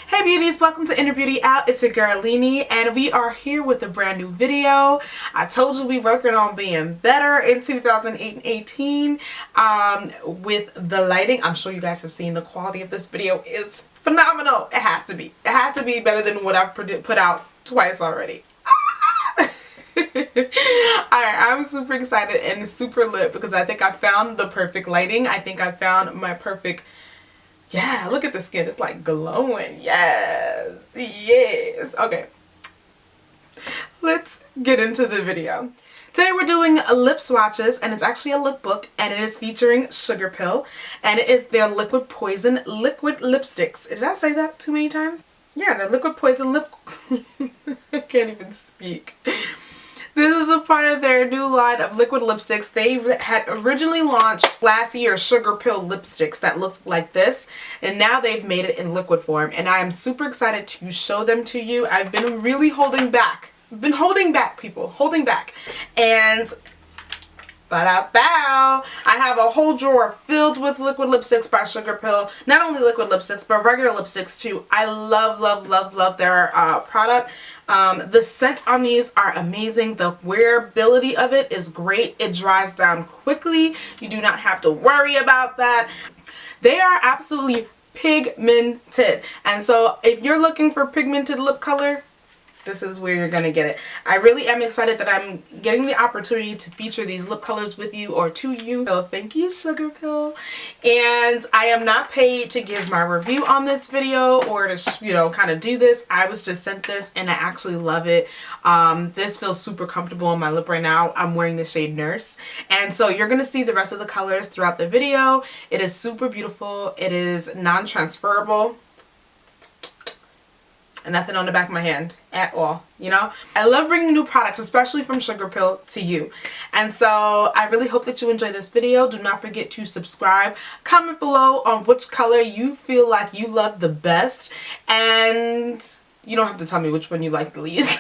Hey beauties, welcome to InnerBeautyOut. It's your girl Linnee and we are here with a brand new video. I told you we working on being better in 2018 with the lighting. I'm sure you guys have seen the quality of this video is phenomenal. It has to be. It has to be better than what I've put out twice already. Alright, I'm super excited and super lit because I think I found the perfect lighting. I think I found my perfect... Yeah, look at the skin. It's like glowing. Yes. Yes. Okay. Let's get into the video. Today we're doing lip swatches and it's actually a lookbook and it is featuring Sugarpill and it is their Liquid Poison Liquid Lipsticks. Did I say that too many times? Yeah, their Liquid Poison Lip... I can't even speak. This is a part of their new line of liquid lipsticks. They had originally launched last year Sugarpill lipsticks that looked like this, and now they've made it in liquid form, and I am super excited to show them to you. I've been really holding back. I've been holding back, people. Holding back. And ba-da-bow! I have a whole drawer filled with liquid lipsticks by Sugarpill. Not only liquid lipsticks, but regular lipsticks too. I love, love, love, love their product. The scent on these are amazing. The wearability of it is great. It dries down quickly. You do not have to worry about that. They are absolutely pigmented. And so if you're looking for pigmented lip color, this is where you're gonna get it. I really am excited that I'm getting the opportunity to feature these lip colors with you or to you. So thank you, Sugarpill. And I am not paid to give my review on this video or to, you know, kind of do this. I was just sent this and I actually love it. This feels super comfortable on my lip right now. I'm wearing the shade Nurse. And so you're gonna see the rest of the colors throughout the video. It is super beautiful. It is non-transferable. And nothing on the back of my hand at all, you know? I love bringing new products, especially from Sugarpill, to you. And so I really hope that you enjoy this video. Do not forget to subscribe. Comment below on which color you feel like you love the best. And you don't have to tell me which one you like the least.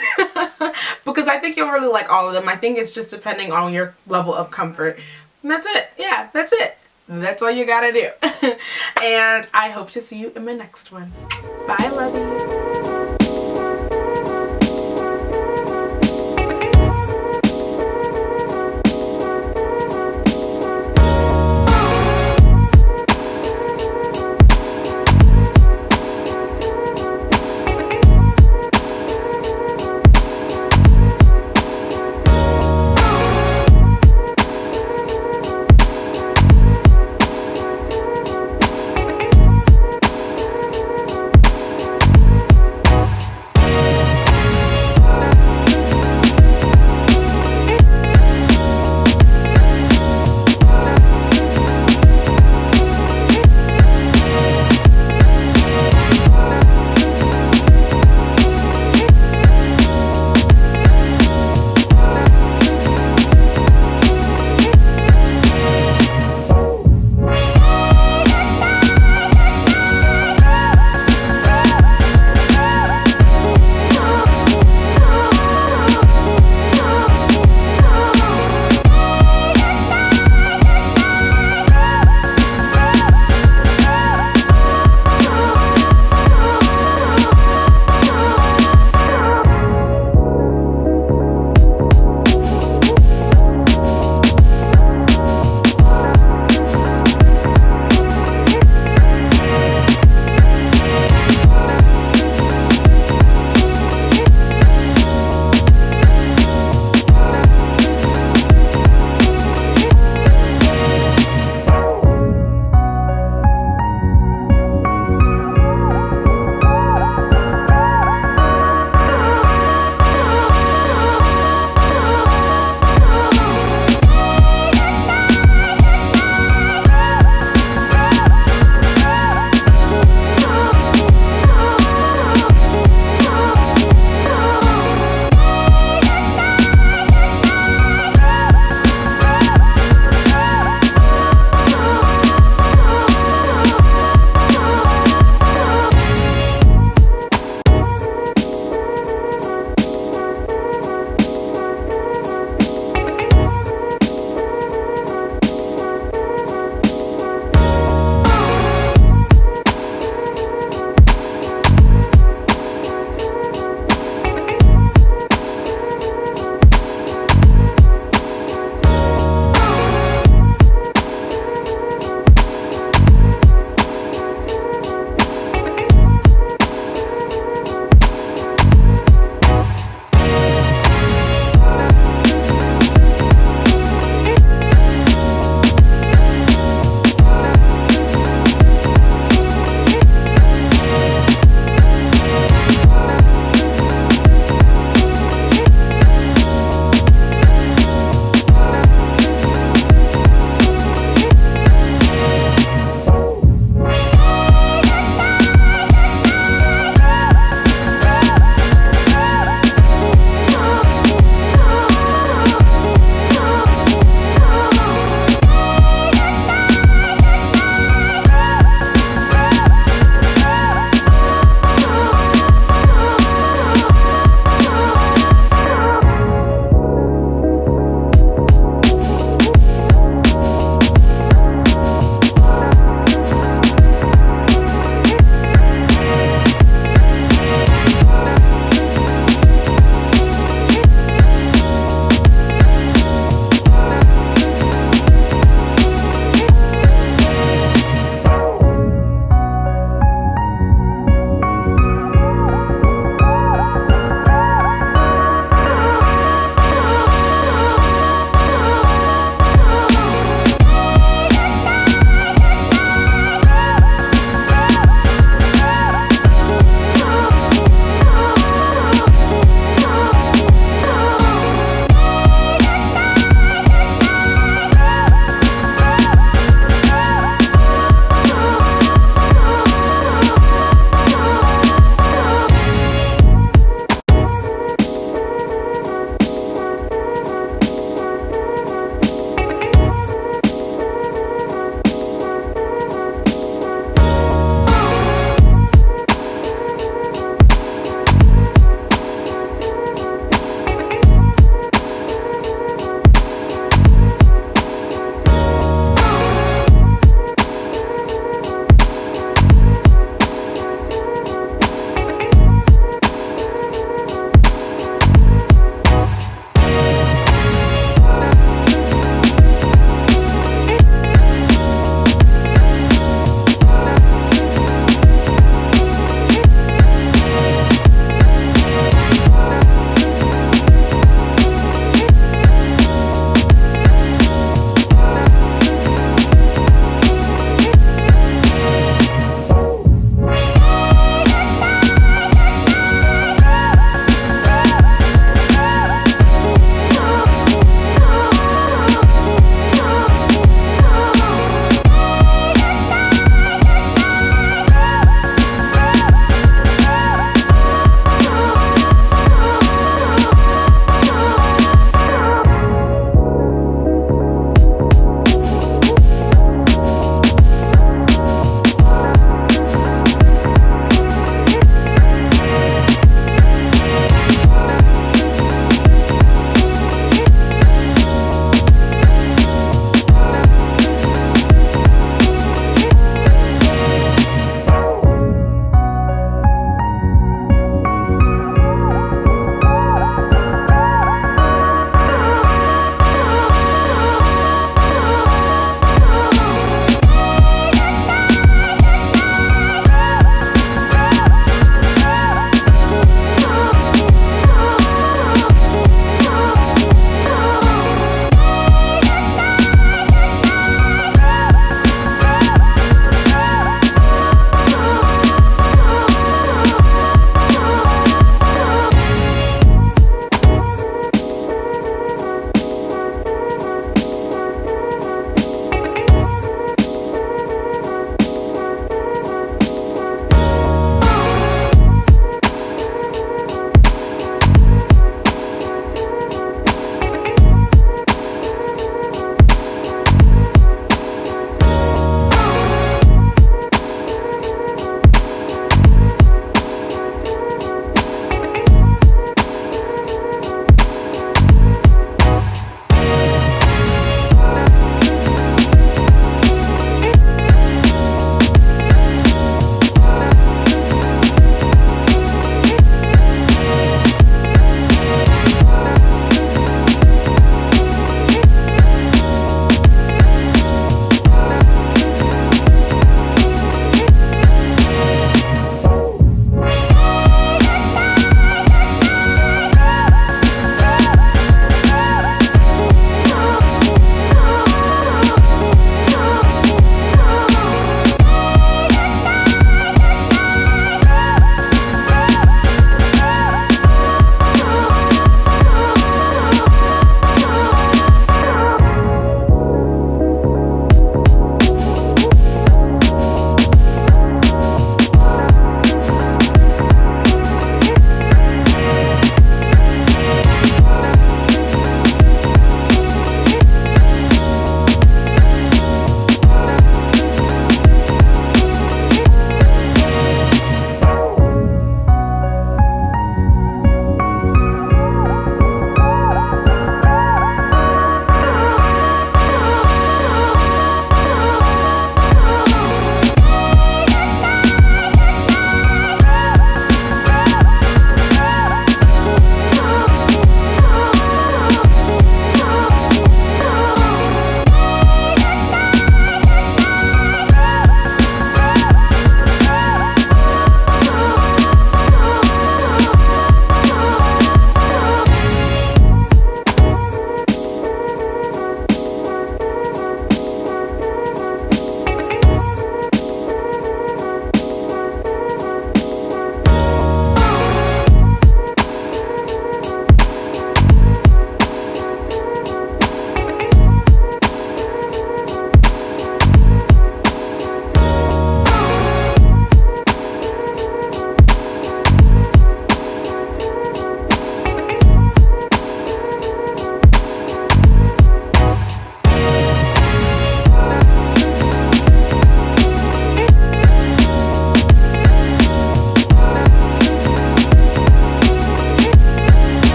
Because I think you'll really like all of them. I think it's just depending on your level of comfort. And that's it. Yeah, that's it. That's all you gotta do. And I hope to see you in my next one. Bye, love you.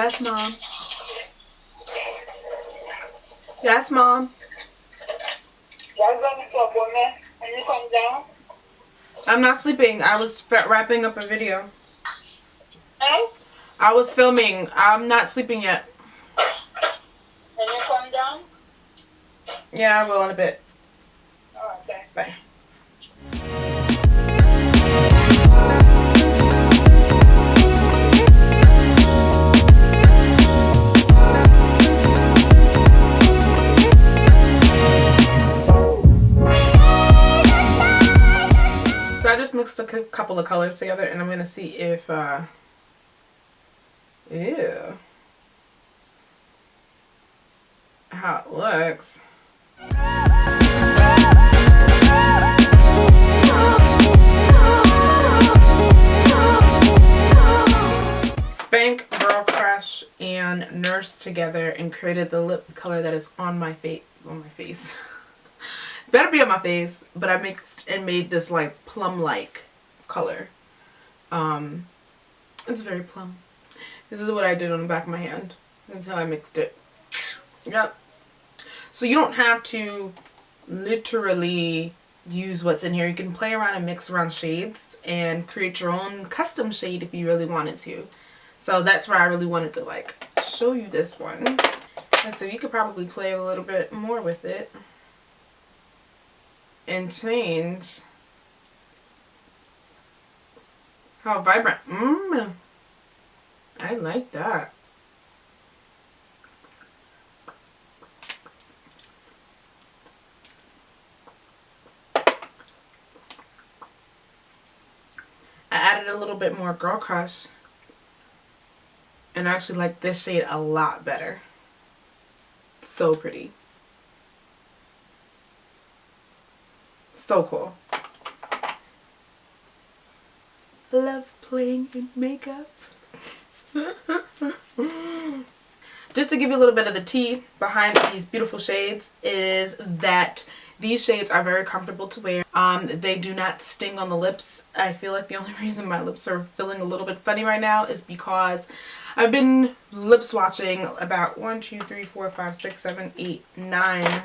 Yes, Mom. Yes, Mom. And you come down? I'm not sleeping. I was wrapping up a video. Huh? I was filming. I'm not sleeping yet. And you come down? Yeah, I will in a bit. Oh, okay. Bye. So I just mixed a couple of colors together, and I'm gonna see if ew, how it looks. Spank, Girl Crush, and Nurse together and created the lip color that is on my face. Better be on my face, but I mixed and made this like plum-like color. It's very plum. This is what I did on the back of my hand. That's how I mixed it. Yep. So you don't have to literally use what's in here. You can play around and mix around shades and create your own custom shade if you really wanted to. So that's where I really wanted to like show you this one. And so you could probably play a little bit more with it and change how vibrant. I like that. I added a little bit more Girl Crush, and I actually like this shade a lot better. So pretty. So cool. Love playing in makeup. Just to give you a little bit of the tea behind these beautiful shades is that these shades are very comfortable to wear. They do not sting on the lips. I feel like the only reason my lips are feeling a little bit funny right now is because I've been lip swatching about 1, 2, 3, 4, 5, 6, 7, 8, 9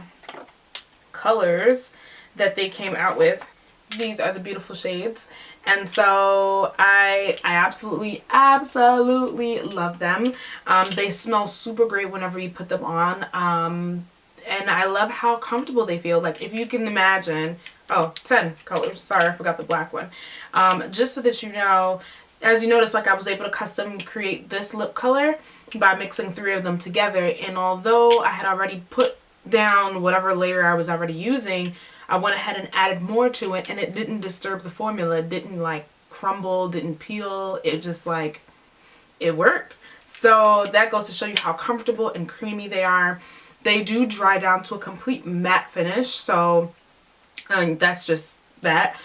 colors that they came out with. These are the beautiful shades, and so I absolutely love them. They smell super great whenever you put them on, and I love how comfortable they feel. Like if you can imagine, 10 colors, sorry I forgot the black one. Just so that you know, as you notice, like I was able to custom create this lip color by mixing 3 of them together, and although I had already put down whatever layer I was already using, I went ahead and added more to it, and it didn't disturb the formula. It didn't like crumble, didn't peel. It just like, it worked. So that goes to show you how comfortable and creamy they are. They do dry down to a complete matte finish, so that's just that.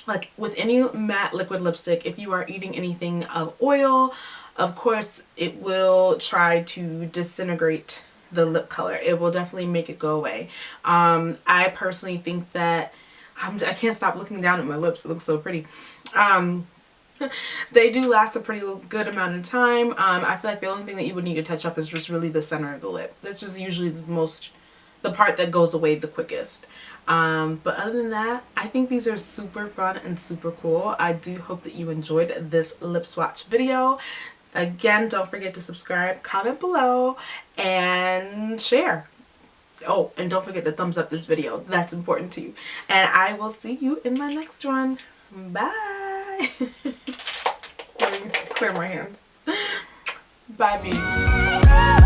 Like with any matte liquid lipstick, if you are eating anything of oil, of course it will try to disintegrate the lip color. It will definitely make it go away. I personally think that I can't stop looking down at my lips. It looks so pretty. They do last a pretty good amount of time. I feel like the only thing that you would need to touch up is just really the center of the lip. That's just usually the part that goes away the quickest. But other than that, I think these are super fun and super cool. I do hope that you enjoyed this lip swatch video. Again, don't forget to subscribe, comment below, and share. Oh, and don't forget to thumbs up this video. That's important too. And I will see you in my next one. Bye. Let me clear my hands. Bye, beauty.